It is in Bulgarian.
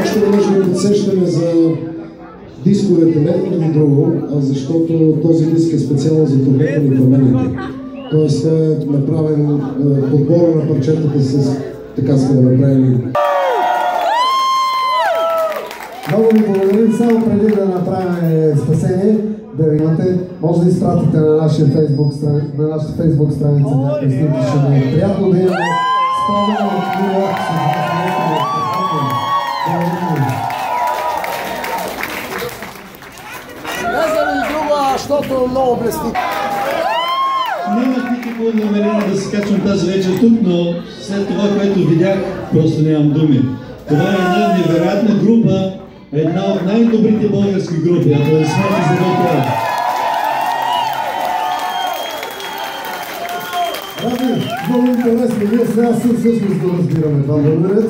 Още не може да подсещаме за дисковете, не поради друго, а защото този диск е специално за турнето ни промените. Тоест е направен подбора на парчетата с така сме направили. Много ви благодарим, само преди да направим спасение, да ви имате, може да изпратите на нашата фейсбук страница някакви снимки, ще ми е приятно да имаме спомена от Нью Йорк с не заради друга, защото много блести. Нямах никакво намерение да се качвам тази вечер тук, но след това, което видях, просто нямам думи. Това е една невероятна група, една от най-добрите български групи. Аплодисменти за това. Ради, много интересно, ние сега всъщност го разбираме това, благодаря.